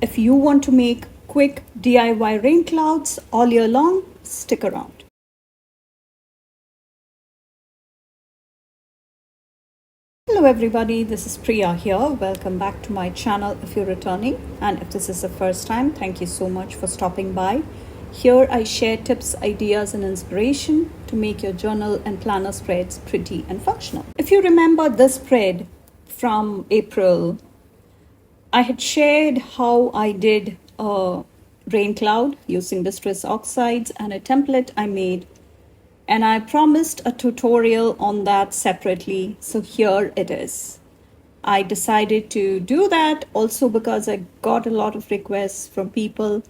If you want to make quick DIY rain clouds all year long, stick around. Hello everybody, this is Priya here. Welcome back to my channel if you're returning, and if this is the first time, thank you so much for stopping by. Here I share tips, ideas and inspiration to make your journal and planner spreads pretty and functional. If you remember this spread from April, I had shared how I did a rain cloud using distress oxides and a template I made, and I promised a tutorial on that separately, so here it is. I decided to do that also because I got a lot of requests from people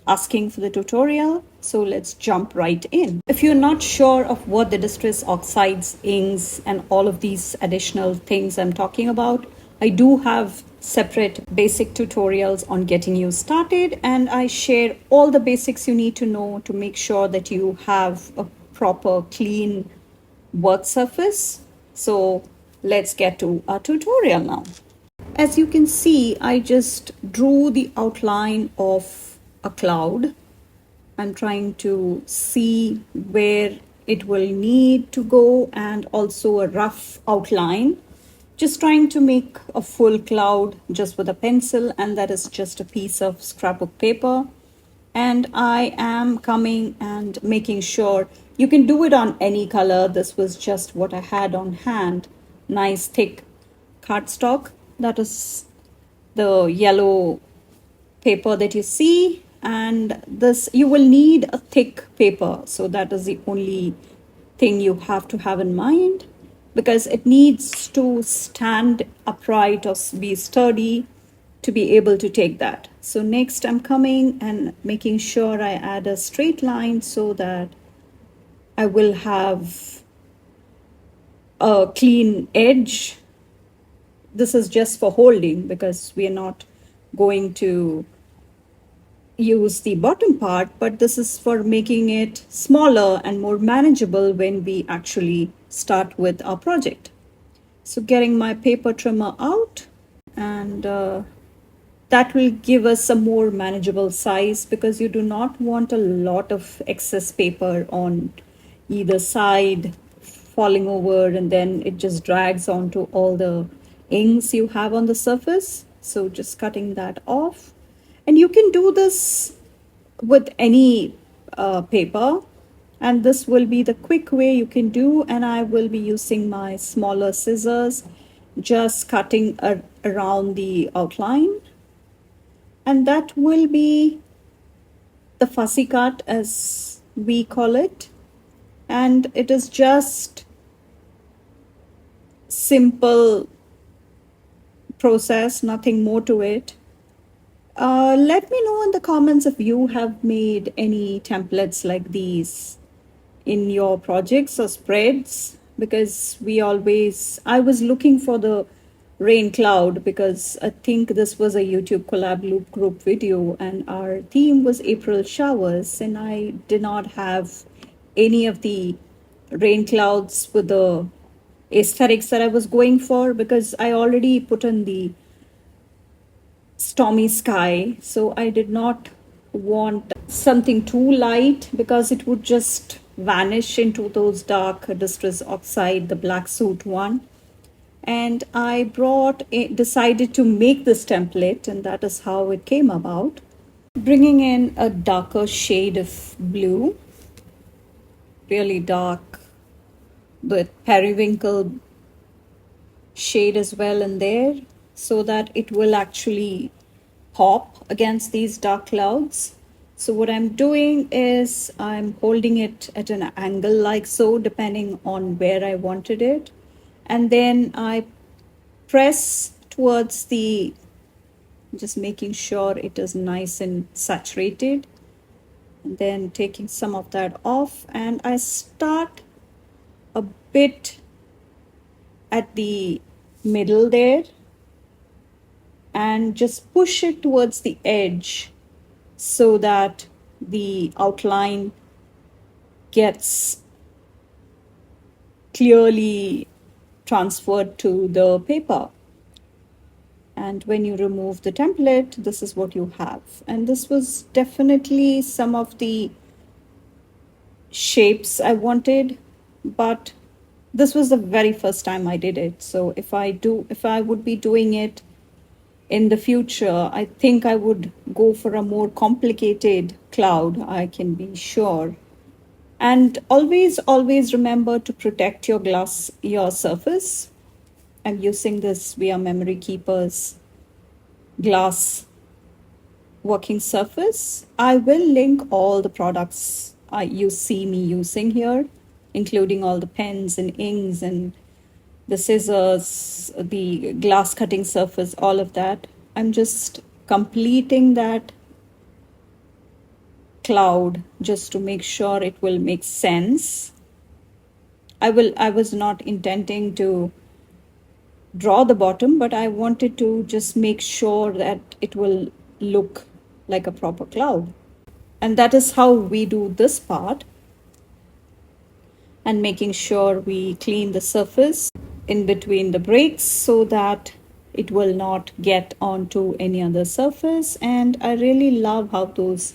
asking for the tutorial, so let's jump right in. If you're not sure of what the distress oxides, inks and all of these additional things I'm talking about, I do have separate basic tutorials on getting you started, and I share all the basics you need to know to make sure that you have a proper clean work surface. So let's get to our tutorial now. As you can see, I just drew the outline of a cloud. I'm trying to see where it will need to go and also a rough outline. Just trying to make a full cloud just with a pencil, and that is just a piece of scrapbook paper. And I am coming and making sure you can do it on any color. This was just what I had on hand. Nice thick cardstock. That is the yellow paper that you see, and this you will need a thick paper, so that is the only thing you have to have in mind, because it needs to stand upright or be sturdy to be able to take that. So next I'm coming and making sure I add a straight line so that I will have a clean edge. This is just for holding because we are not going to use the bottom part, but this is for making it smaller and more manageable when we actually start with our project. So getting my paper trimmer out, and that will give us a more manageable size, because you do not want a lot of excess paper on either side falling over, and then it just drags onto all the inks you have on the surface. So just cutting that off. And you can do this with any paper, and this will be the quick way you can do. And I will be using my smaller scissors, just cutting around the outline, and that will be the fussy cut as we call it. And it is just simple process, nothing more to it. Let me know in the comments if you have made any templates like these in your projects or spreads, because I was looking for the rain cloud because I think this was a YouTube collab loop group video and our theme was April showers, and I did not have any of the rain clouds with the aesthetics that I was going for, because I already put in the stormy sky. So I did not want something too light because it would just vanish into those dark distress oxide, the black suit one. And I decided to make this template, and that is how it came about. Bringing in a darker shade of blue, really dark, with periwinkle shade as well in there, so that it will actually pop against these dark clouds. So what I'm doing is I'm holding it at an angle like so, depending on where I wanted it. And then I press towards just making sure it is nice and saturated. And then taking some of that off, and I start a bit at the middle there and just push it towards the edge so that the outline gets clearly transferred to the paper. And when you remove the template, this is what you have. And this was definitely some of the shapes I wanted, but this was the very first time I did it. So if I would be doing it in the future, I think I would go for a more complicated cloud, I can be sure. And always remember to protect your surface. I'm using this via Memory Keeper's glass working surface. I will link all the products you see me using here, including all the pens and inks and the scissors, the glass cutting surface, all of that. I'm just completing that cloud just to make sure it will make sense. I was not intending to draw the bottom, but I wanted to just make sure that it will look like a proper cloud. And that is how we do this part, and making sure we clean the surface in between the breaks so that it will not get onto any other surface. And I really love how those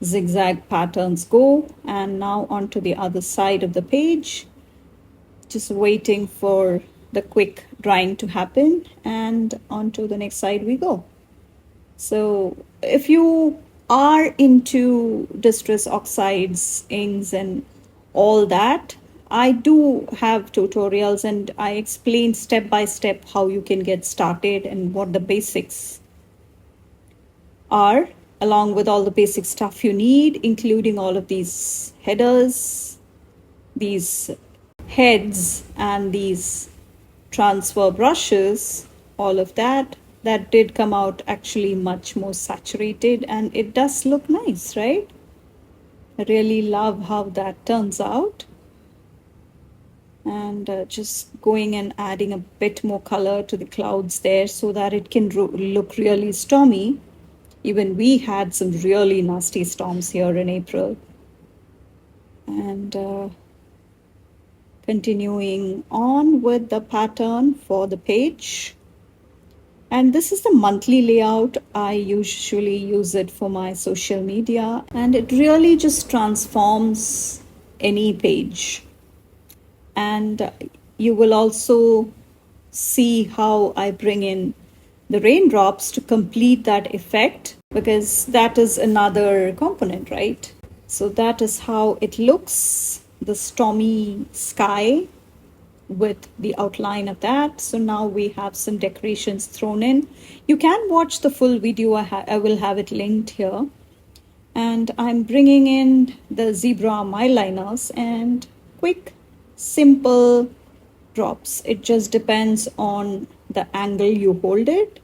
zigzag patterns go. And now onto the other side of the page, just waiting for the quick drying to happen, and onto the next side we go. So if you are into distress oxides, inks, and all that, I do have tutorials, and I explain step by step how you can get started and what the basics are, along with all the basic stuff you need, including all of these headers, these heads, and these transfer brushes, all of that. That did come out actually much more saturated, and it does look nice, right? I really love how that turns out. And just going and adding a bit more color to the clouds there so that it can look really stormy. Even we had some really nasty storms here in April. And continuing on with the pattern for the page. And this is the monthly layout. I usually use it for my social media, and it really just transforms any page. And you will also see how I bring in the raindrops to complete that effect, because that is another component, right? So that is how it looks, the stormy sky with the outline of that. So now we have some decorations thrown in. You can watch the full video. I will have it linked here. And I'm bringing in the zebra eyeliners and quick, simple drops. It just depends on the angle you hold it.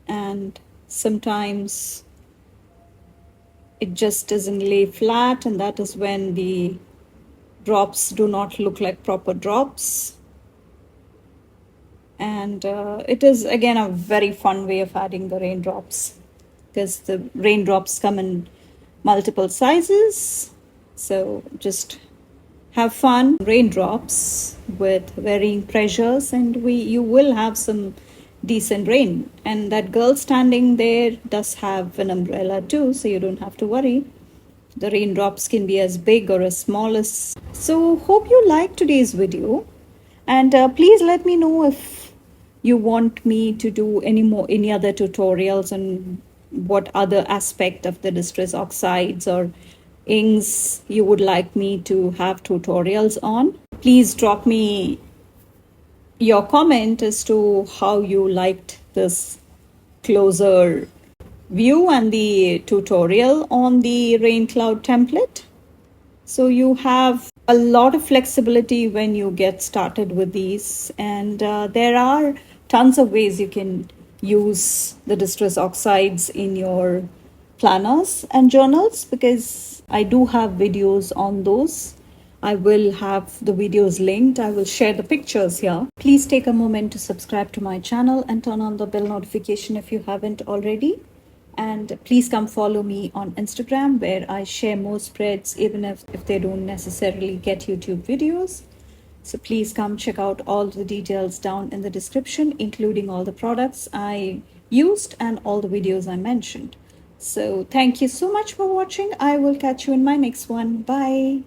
And sometimes it just doesn't lay flat, and that is when the drops do not look like proper drops. And it is again a very fun way of adding the raindrops, because the raindrops come in multiple sizes. So just have fun raindrops with varying pressures, and you will have some decent rain. And that girl standing there does have an umbrella too, so you don't have to worry. The raindrops can be as big or as small as. So hope you liked today's video, and please let me know if you want me to do any other tutorials on what other aspect of the distress oxides or inks you would like me to have tutorials on. Please drop me your comment as to how you liked this closer view and the tutorial on the rain cloud template. So you have a lot of flexibility when you get started with these, and there are tons of ways you can use the distress oxides in your planners and journals, because I do have videos on those. I will have the videos linked. I will share the pictures here. Please take a moment to subscribe to my channel and turn on the bell notification if you haven't already. And please come follow me on Instagram, where I share more spreads, even if they don't necessarily get YouTube videos. So please come check out all the details down in the description, including all the products I used and all the videos I mentioned. So thank you so much for watching. I will catch you in my next one. Bye.